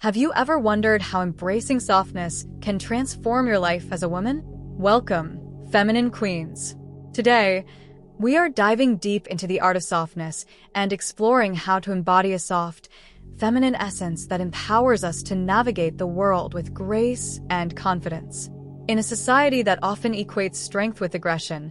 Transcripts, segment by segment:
Have you ever wondered how embracing softness can transform your life as a woman? Welcome, feminine queens. Today, we are diving deep into the art of softness and exploring how to embody a soft, feminine essence that empowers us to navigate the world with grace and confidence. In a society that often equates strength with aggression,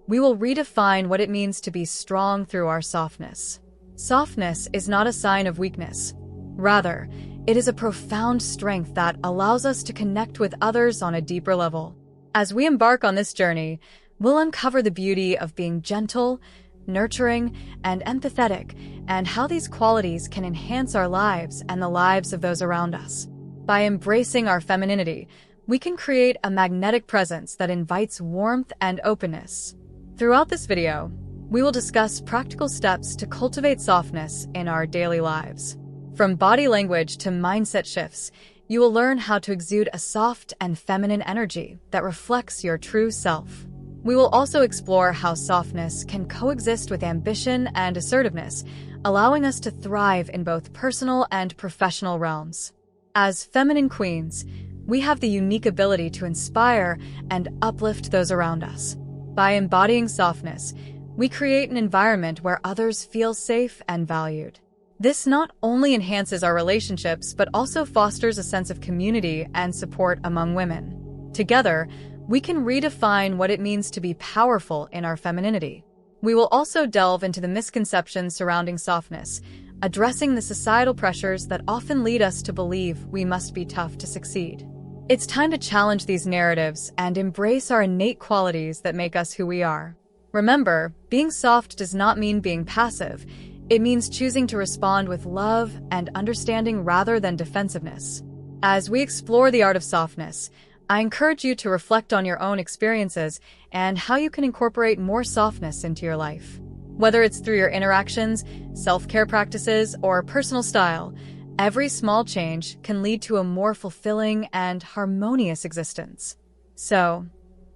we will redefine what it means to be strong through our softness. Softness is not a sign of weakness. Rather, it is a profound strength that allows us to connect with others on a deeper level. As we embark on this journey, we'll uncover the beauty of being gentle, nurturing, and empathetic, and how these qualities can enhance our lives and the lives of those around us. By embracing our femininity, we can create a magnetic presence that invites warmth and openness. Throughout this video, we will discuss practical steps to cultivate softness in our daily lives. From body language to mindset shifts, you will learn how to exude a soft and feminine energy that reflects your true self. We will also explore how softness can coexist with ambition and assertiveness, allowing us to thrive in both personal and professional realms. As feminine queens, we have the unique ability to inspire and uplift those around us. By embodying softness, we create an environment where others feel safe and valued. This not only enhances our relationships, but also fosters a sense of community and support among women. Together, we can redefine what it means to be powerful in our femininity. We will also delve into the misconceptions surrounding softness, addressing the societal pressures that often lead us to believe we must be tough to succeed. It's time to challenge these narratives and embrace our innate qualities that make us who we are. Remember, being soft does not mean being passive. It means choosing to respond with love and understanding rather than defensiveness. As we explore the art of softness, I encourage you to reflect on your own experiences and how you can incorporate more softness into your life. Whether it's through your interactions, self-care practices, or personal style, every small change can lead to a more fulfilling and harmonious existence. So,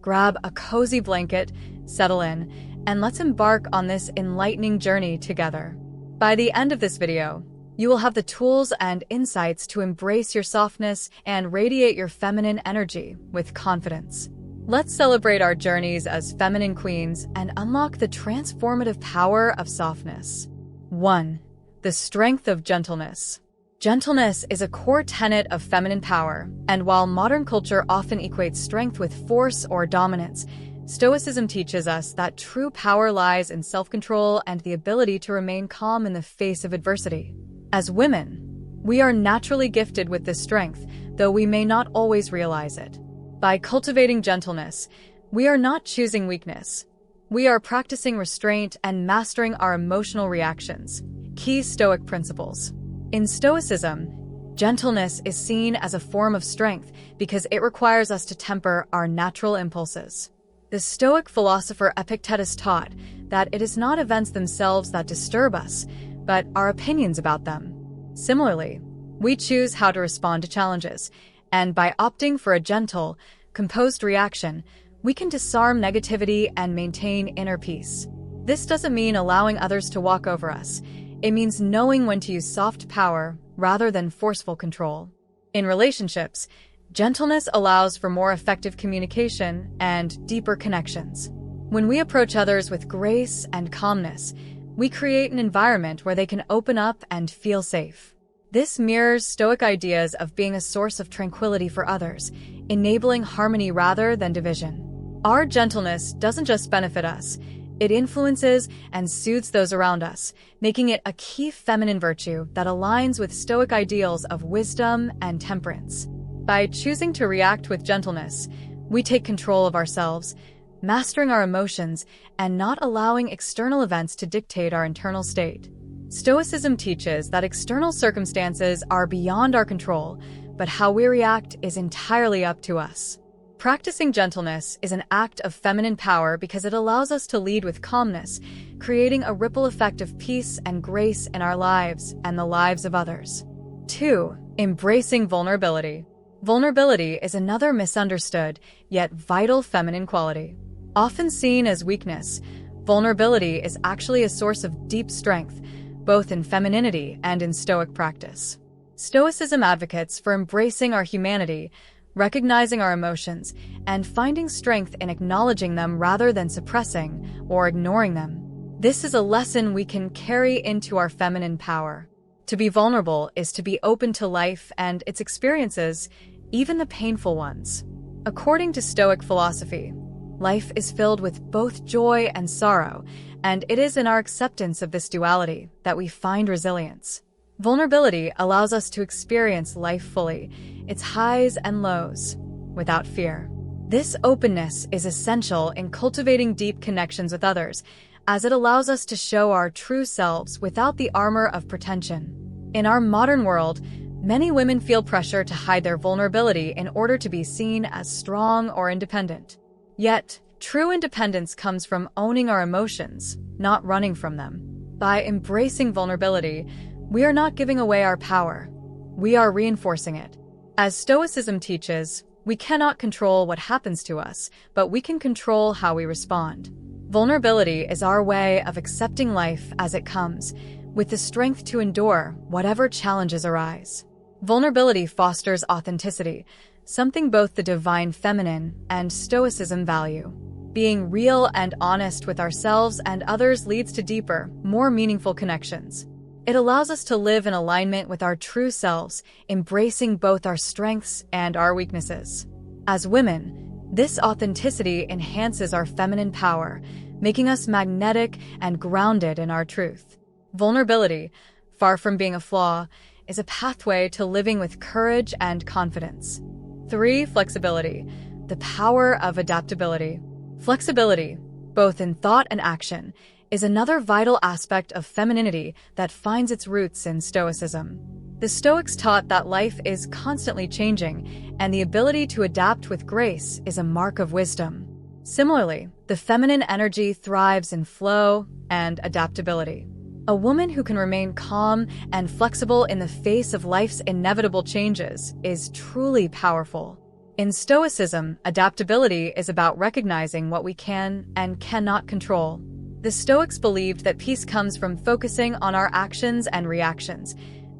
grab a cozy blanket, settle in, and let's embark on this enlightening journey together. By the end of this video, you will have the tools and insights to embrace your softness and radiate your feminine energy with confidence. Let's celebrate our journeys as feminine queens and unlock the transformative power of softness. 1. The strength of gentleness. Gentleness is a core tenet of feminine power, and while modern culture often equates strength with force or dominance, Stoicism teaches us that true power lies in self-control and the ability to remain calm in the face of adversity. As women, we are naturally gifted with this strength, though we may not always realize it. By cultivating gentleness, we are not choosing weakness. We are practicing restraint and mastering our emotional reactions, key Stoic principles. In Stoicism, gentleness is seen as a form of strength because it requires us to temper our natural impulses. The Stoic philosopher Epictetus taught that it is not events themselves that disturb us, but our opinions about them. Similarly, we choose how to respond to challenges, and by opting for a gentle, composed reaction, we can disarm negativity and maintain inner peace. This doesn't mean allowing others to walk over us. It means knowing when to use soft power rather than forceful control. In relationships, gentleness allows for more effective communication and deeper connections. When we approach others with grace and calmness, we create an environment where they can open up and feel safe. This mirrors Stoic ideas of being a source of tranquility for others, enabling harmony rather than division. Our gentleness doesn't just benefit us, it influences and soothes those around us, making it a key feminine virtue that aligns with Stoic ideals of wisdom and temperance. By choosing to react with gentleness, we take control of ourselves, mastering our emotions and not allowing external events to dictate our internal state. Stoicism teaches that external circumstances are beyond our control, but how we react is entirely up to us. Practicing gentleness is an act of feminine power because it allows us to lead with calmness, creating a ripple effect of peace and grace in our lives and the lives of others. 2. Embracing vulnerability. Vulnerability is another misunderstood, yet vital feminine quality. Often seen as weakness, vulnerability is actually a source of deep strength, both in femininity and in Stoic practice. Stoicism advocates for embracing our humanity, recognizing our emotions, and finding strength in acknowledging them rather than suppressing or ignoring them. This is a lesson we can carry into our feminine power. To be vulnerable is to be open to life and its experiences, even the painful ones. According to Stoic philosophy, life is filled with both joy and sorrow, and it is in our acceptance of this duality that we find resilience. Vulnerability allows us to experience life fully, its highs and lows, without fear. This openness is essential in cultivating deep connections with others, as it allows us to show our true selves without the armor of pretension. In our modern world, many women feel pressure to hide their vulnerability in order to be seen as strong or independent. Yet, true independence comes from owning our emotions, not running from them. By embracing vulnerability, we are not giving away our power. We are reinforcing it. As Stoicism teaches, we cannot control what happens to us, but we can control how we respond. Vulnerability is our way of accepting life as it comes, with the strength to endure whatever challenges arise. Vulnerability fosters authenticity, something both the divine feminine and Stoicism value. Being real and honest with ourselves and others leads to deeper, more meaningful connections. It allows us to live in alignment with our true selves, embracing both our strengths and our weaknesses. As women, this authenticity enhances our feminine power, making us magnetic and grounded in our truth. Vulnerability, far from being a flaw, is a pathway to living with courage and confidence. 3. Flexibility, the power of adaptability. Flexibility, both in thought and action, is another vital aspect of femininity that finds its roots in Stoicism. The Stoics taught that life is constantly changing, and the ability to adapt with grace is a mark of wisdom. Similarly, the feminine energy thrives in flow and adaptability. A woman who can remain calm and flexible in the face of life's inevitable changes is truly powerful. In Stoicism, adaptability is about recognizing what we can and cannot control. The Stoics believed that peace comes from focusing on our actions and reactions,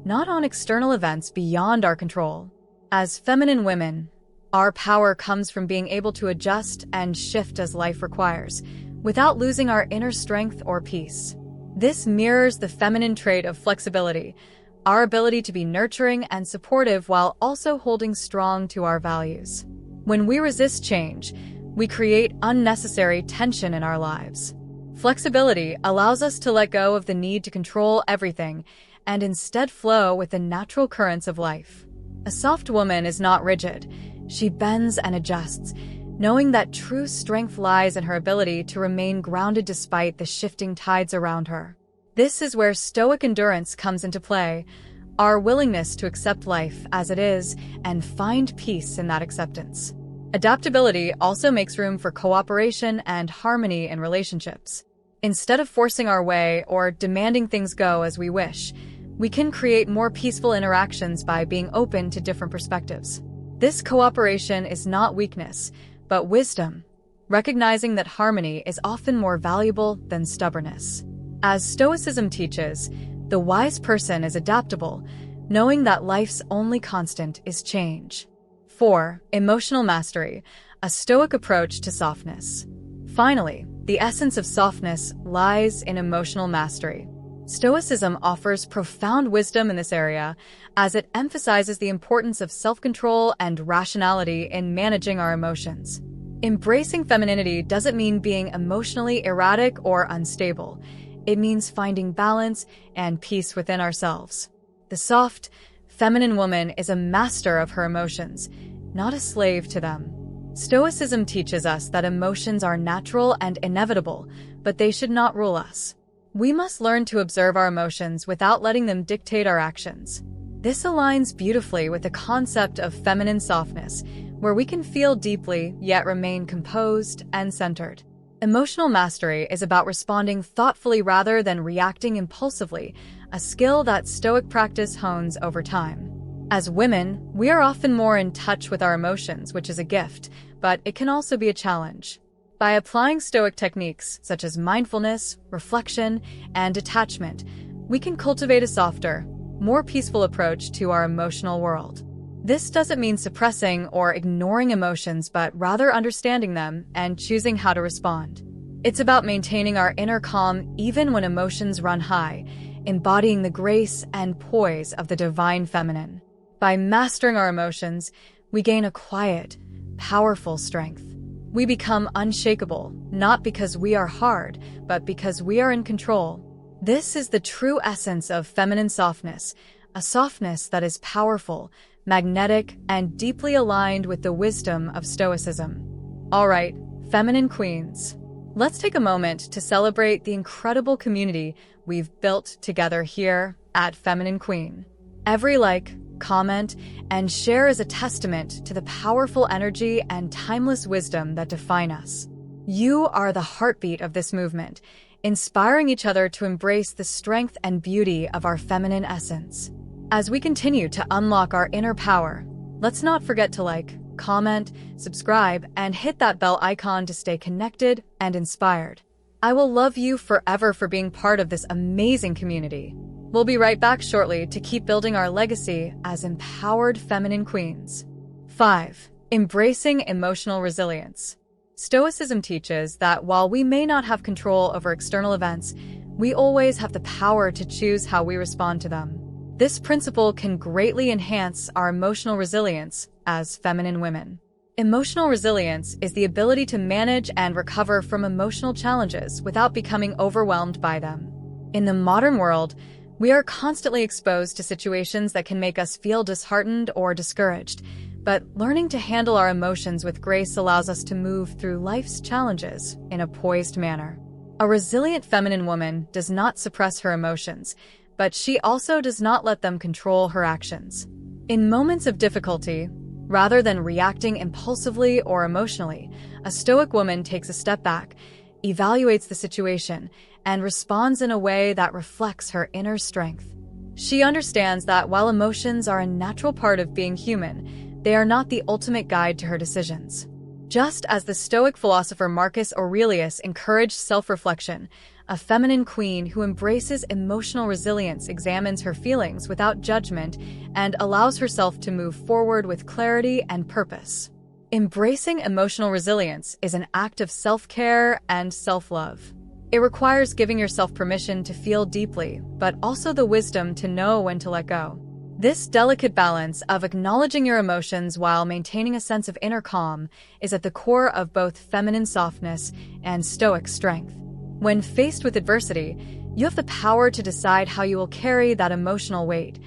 not on external events beyond our control. As feminine women, our power comes from being able to adjust and shift as life requires, without losing our inner strength or peace. This mirrors the feminine trait of flexibility, our ability to be nurturing and supportive while also holding strong to our values. When we resist change, we create unnecessary tension in our lives. Flexibility allows us to let go of the need to control everything and instead flow with the natural currents of life. A soft woman is not rigid. She bends and adjusts, knowing that true strength lies in her ability to remain grounded despite the shifting tides around her. This is where Stoic endurance comes into play, our willingness to accept life as it is and find peace in that acceptance. Adaptability also makes room for cooperation and harmony in relationships. Instead of forcing our way or demanding things go as we wish, we can create more peaceful interactions by being open to different perspectives. This cooperation is not weakness, but wisdom, recognizing that harmony is often more valuable than stubbornness. As Stoicism teaches, the wise person is adaptable, knowing that life's only constant is change. 4. Emotional mastery, a Stoic approach to softness. Finally, the essence of softness lies in emotional mastery. Stoicism offers profound wisdom in this area, as it emphasizes the importance of self-control and rationality in managing our emotions. Embracing femininity doesn't mean being emotionally erratic or unstable. It means finding balance and peace within ourselves. The soft, feminine woman is a master of her emotions, not a slave to them. Stoicism teaches us that emotions are natural and inevitable, but they should not rule us. We must learn to observe our emotions without letting them dictate our actions. This aligns beautifully with the concept of feminine softness, where we can feel deeply yet remain composed and centered. Emotional mastery is about responding thoughtfully rather than reacting impulsively, a skill that Stoic practice hones over time. As women, we are often more in touch with our emotions, which is a gift, but it can also be a challenge. By applying Stoic techniques such as mindfulness, reflection, and detachment, we can cultivate a softer, more peaceful approach to our emotional world. This doesn't mean suppressing or ignoring emotions, but rather understanding them and choosing how to respond. It's about maintaining our inner calm even when emotions run high, embodying the grace and poise of the divine feminine. By mastering our emotions, we gain a quiet, powerful strength. We become unshakable, not because we are hard, but because we are in control. This is the true essence of feminine softness, a softness that is powerful, magnetic, and deeply aligned with the wisdom of Stoicism. All right, feminine queens, let's take a moment to celebrate the incredible community we've built together here at Feminine Queen. Every like, comment, and share is a testament to the powerful energy and timeless wisdom that define us. You are the heartbeat of this movement, inspiring each other to embrace the strength and beauty of our feminine essence. As we continue to unlock our inner power, let's not forget to like, comment, subscribe, and hit that bell icon to stay connected and inspired. I will love you forever for being part of this amazing community. We'll be right back shortly to keep building our legacy as empowered feminine queens. 5. Embracing emotional resilience. Stoicism teaches that while we may not have control over external events, we always have the power to choose how we respond to them. This principle can greatly enhance our emotional resilience as feminine women. Emotional resilience is the ability to manage and recover from emotional challenges without becoming overwhelmed by them. In the modern world, we are constantly exposed to situations that can make us feel disheartened or discouraged, but learning to handle our emotions with grace allows us to move through life's challenges in a poised manner. A resilient feminine woman does not suppress her emotions, but she also does not let them control her actions. In moments of difficulty, rather than reacting impulsively or emotionally, a stoic woman takes a step back, evaluates the situation, and responds in a way that reflects her inner strength. She understands that while emotions are a natural part of being human, they are not the ultimate guide to her decisions. Just as the Stoic philosopher Marcus Aurelius encouraged self-reflection, a feminine queen who embraces emotional resilience examines her feelings without judgment and allows herself to move forward with clarity and purpose. Embracing emotional resilience is an act of self-care and self-love. It requires giving yourself permission to feel deeply, but also the wisdom to know when to let go. This delicate balance of acknowledging your emotions while maintaining a sense of inner calm is at the core of both feminine softness and stoic strength. When faced with adversity, you have the power to decide how you will carry that emotional weight,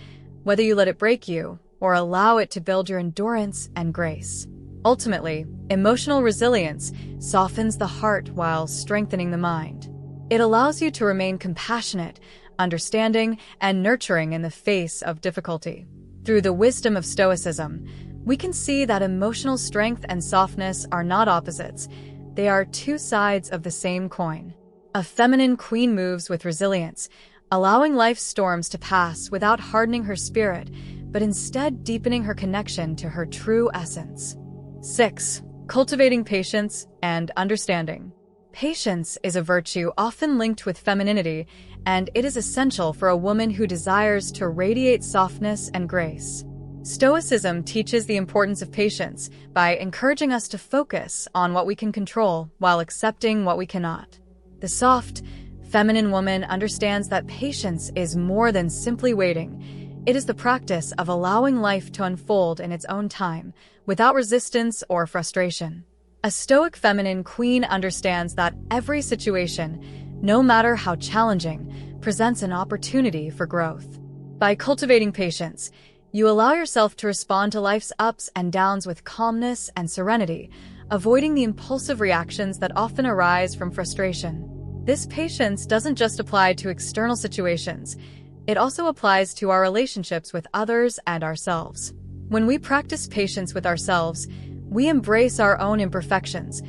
whether you let it break you or allow it to build your endurance and grace. Ultimately, emotional resilience softens the heart while strengthening the mind. It allows you to remain compassionate, understanding, and nurturing in the face of difficulty. Through the wisdom of Stoicism, we can see that emotional strength and softness are not opposites. They are two sides of the same coin. A feminine queen moves with resilience, allowing life's storms to pass without hardening her spirit, but instead deepening her connection to her true essence. 6. Cultivating patience and understanding. Patience is a virtue often linked with femininity, and it is essential for a woman who desires to radiate softness and grace. Stoicism teaches the importance of patience by encouraging us to focus on what we can control while accepting what we cannot. The soft, feminine woman understands that patience is more than simply waiting. It is the practice of allowing life to unfold in its own time, without resistance or frustration. A stoic feminine queen understands that every situation, no matter how challenging, presents an opportunity for growth. By cultivating patience, you allow yourself to respond to life's ups and downs with calmness and serenity, avoiding the impulsive reactions that often arise from frustration. This patience doesn't just apply to external situations, it also applies to our relationships with others and ourselves. When we practice patience with ourselves, we embrace our own imperfections,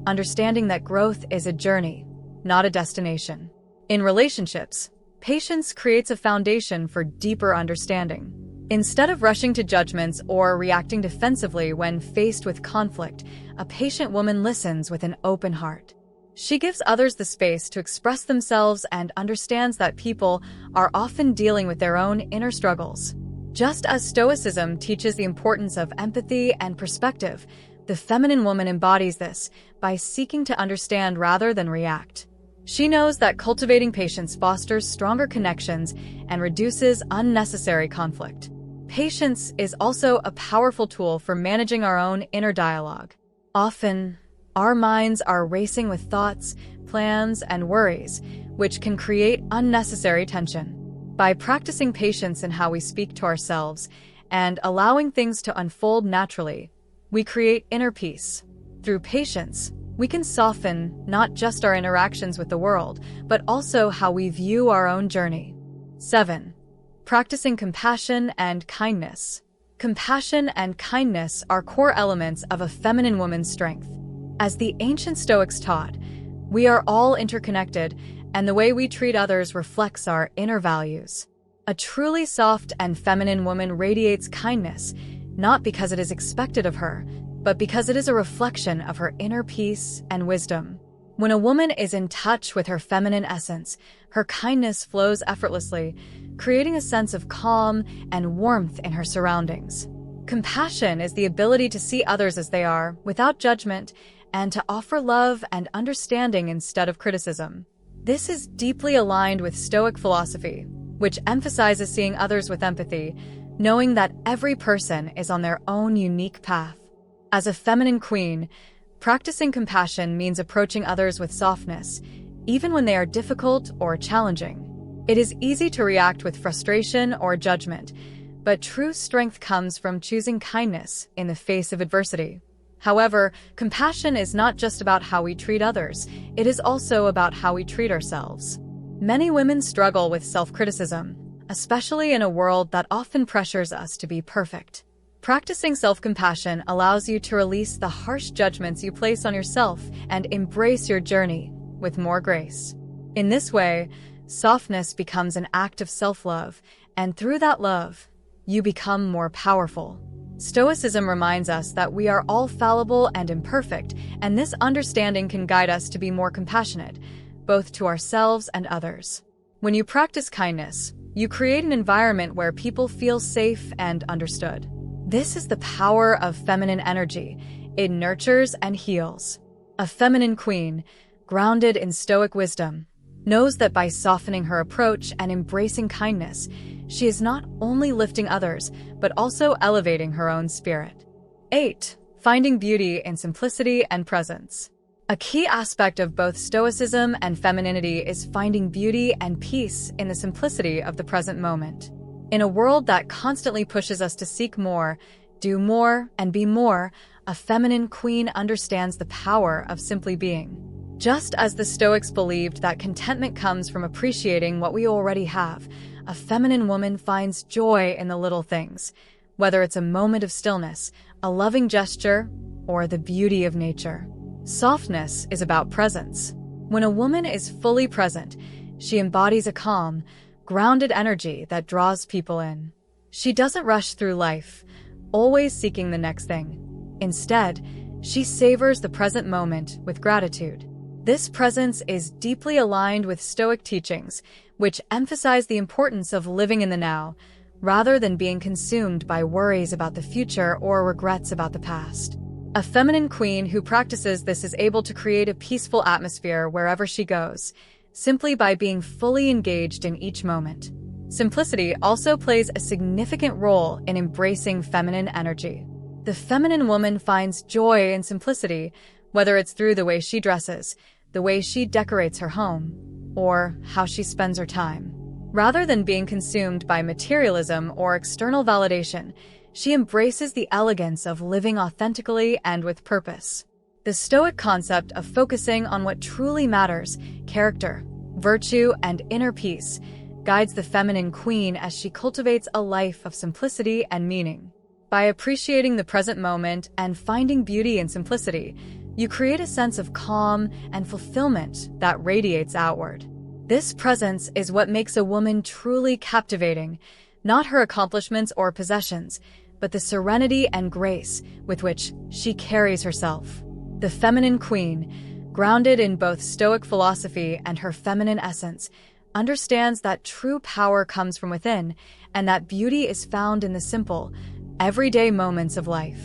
understanding that growth is a journey, not a destination. In relationships, patience creates a foundation for deeper understanding. Instead of rushing to judgments or reacting defensively when faced with conflict, a patient woman listens with an open heart. She gives others the space to express themselves and understands that people are often dealing with their own inner struggles. Just as Stoicism teaches the importance of empathy and perspective, the feminine woman embodies this by seeking to understand rather than react. She knows that cultivating patience fosters stronger connections and reduces unnecessary conflict. Patience is also a powerful tool for managing our own inner dialogue. Often, our minds are racing with thoughts, plans, and worries, which can create unnecessary tension. By practicing patience in how we speak to ourselves and allowing things to unfold naturally, we create inner peace. Through patience, we can soften not just our interactions with the world, but also how we view our own journey. 7. Practicing compassion and kindness. Compassion and kindness are core elements of a feminine woman's strength. As the ancient Stoics taught, we are all interconnected, and the way we treat others reflects our inner values. A truly soft and feminine woman radiates kindness, not because it is expected of her, but because it is a reflection of her inner peace and wisdom. When a woman is in touch with her feminine essence, her kindness flows effortlessly, creating a sense of calm and warmth in her surroundings. Compassion is the ability to see others as they are, without judgment, and to offer love and understanding instead of criticism. This is deeply aligned with Stoic philosophy, which emphasizes seeing others with empathy, knowing that every person is on their own unique path. As a feminine queen, practicing compassion means approaching others with softness, even when they are difficult or challenging. It is easy to react with frustration or judgment, but true strength comes from choosing kindness in the face of adversity. However, compassion is not just about how we treat others, it is also about how we treat ourselves. Many women struggle with self-criticism, especially in a world that often pressures us to be perfect. Practicing self-compassion allows you to release the harsh judgments you place on yourself and embrace your journey with more grace. In this way, softness becomes an act of self-love, and through that love, you become more powerful. Stoicism reminds us that we are all fallible and imperfect, and this understanding can guide us to be more compassionate, both to ourselves and others. When you practice kindness, you create an environment where people feel safe and understood. This is the power of feminine energy. It nurtures and heals. A feminine queen, grounded in Stoic wisdom, knows that by softening her approach and embracing kindness, she is not only lifting others, but also elevating her own spirit. 8. Finding beauty in simplicity and presence. A key aspect of both Stoicism and femininity is finding beauty and peace in the simplicity of the present moment. In a world that constantly pushes us to seek more, do more, and be more, a feminine queen understands the power of simply being. Just as the Stoics believed that contentment comes from appreciating what we already have, a feminine woman finds joy in the little things, whether it's a moment of stillness, a loving gesture, or the beauty of nature. Softness is about presence. When a woman is fully present, she embodies a calm, grounded energy that draws people in. She doesn't rush through life, always seeking the next thing. Instead, she savors the present moment with gratitude. This presence is deeply aligned with Stoic teachings, which emphasize the importance of living in the now, rather than being consumed by worries about the future or regrets about the past. A feminine queen who practices this is able to create a peaceful atmosphere wherever she goes, simply by being fully engaged in each moment. Simplicity also plays a significant role in embracing feminine energy. The feminine woman finds joy in simplicity, whether it's through the way she dresses, the way she decorates her home, or how she spends her time. Rather than being consumed by materialism or external validation, she embraces the elegance of living authentically and with purpose. The Stoic concept of focusing on what truly matters, character, virtue, and inner peace, guides the feminine queen as she cultivates a life of simplicity and meaning. By appreciating the present moment and finding beauty in simplicity, you create a sense of calm and fulfillment that radiates outward. This presence is what makes a woman truly captivating, not her accomplishments or possessions, but the serenity and grace with which she carries herself. The feminine queen, grounded in both Stoic philosophy and her feminine essence, understands that true power comes from within and that beauty is found in the simple, everyday moments of life.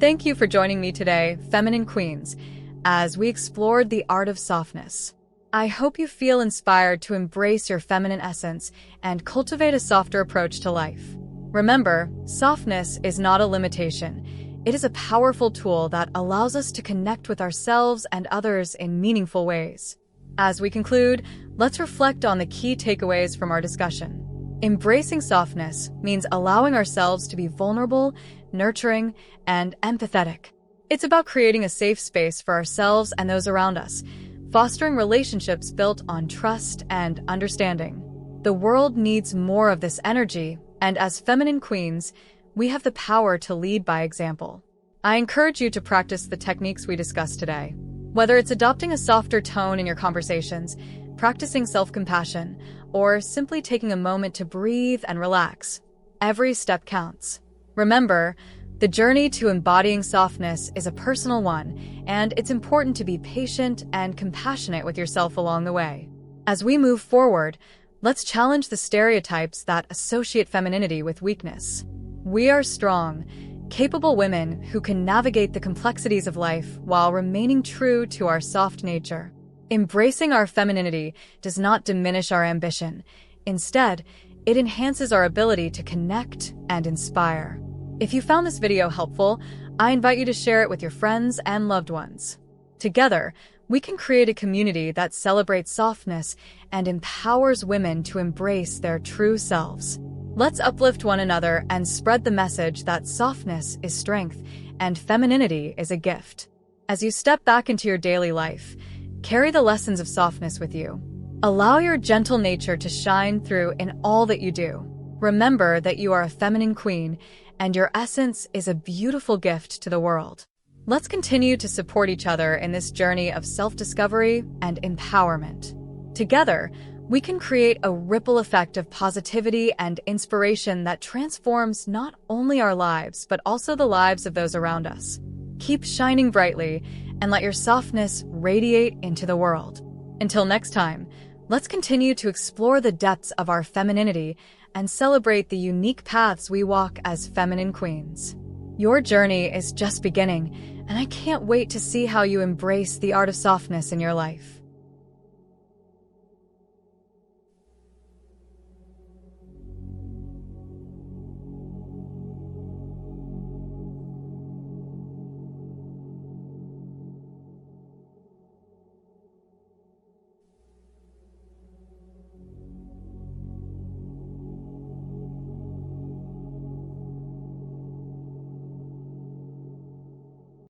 Thank you for joining me today, Feminine Queens, as we explored the art of softness. I hope you feel inspired to embrace your feminine essence and cultivate a softer approach to life. Remember, softness is not a limitation. It is a powerful tool that allows us to connect with ourselves and others in meaningful ways. As we conclude, let's reflect on the key takeaways from our discussion. Embracing softness means allowing ourselves to be vulnerable, nurturing, and empathetic. It's about creating a safe space for ourselves and those around us, fostering relationships built on trust and understanding. The world needs more of this energy, and as feminine queens, we have the power to lead by example. I encourage you to practice the techniques we discussed today. Whether it's adopting a softer tone in your conversations, practicing self-compassion, or simply taking a moment to breathe and relax, every step counts. Remember, the journey to embodying softness is a personal one, and it's important to be patient and compassionate with yourself along the way. As we move forward, let's challenge the stereotypes that associate femininity with weakness. We are strong, capable women who can navigate the complexities of life while remaining true to our soft nature. Embracing our femininity does not diminish our ambition. Instead, it enhances our ability to connect and inspire. If you found this video helpful, I invite you to share it with your friends and loved ones. Together, we can create a community that celebrates softness and empowers women to embrace their true selves. Let's uplift one another and spread the message that softness is strength and femininity is a gift. As you step back into your daily life, carry the lessons of softness with you. Allow your gentle nature to shine through in all that you do. Remember that you are a feminine queen, and your essence is a beautiful gift to the world. Let's continue to support each other in this journey of self-discovery and empowerment. Together, we can create a ripple effect of positivity and inspiration that transforms not only our lives, but also the lives of those around us. Keep shining brightly and let your softness radiate into the world. Until next time, let's continue to explore the depths of our femininity and celebrate the unique paths we walk as feminine queens. Your journey is just beginning, and I can't wait to see how you embrace the art of softness in your life.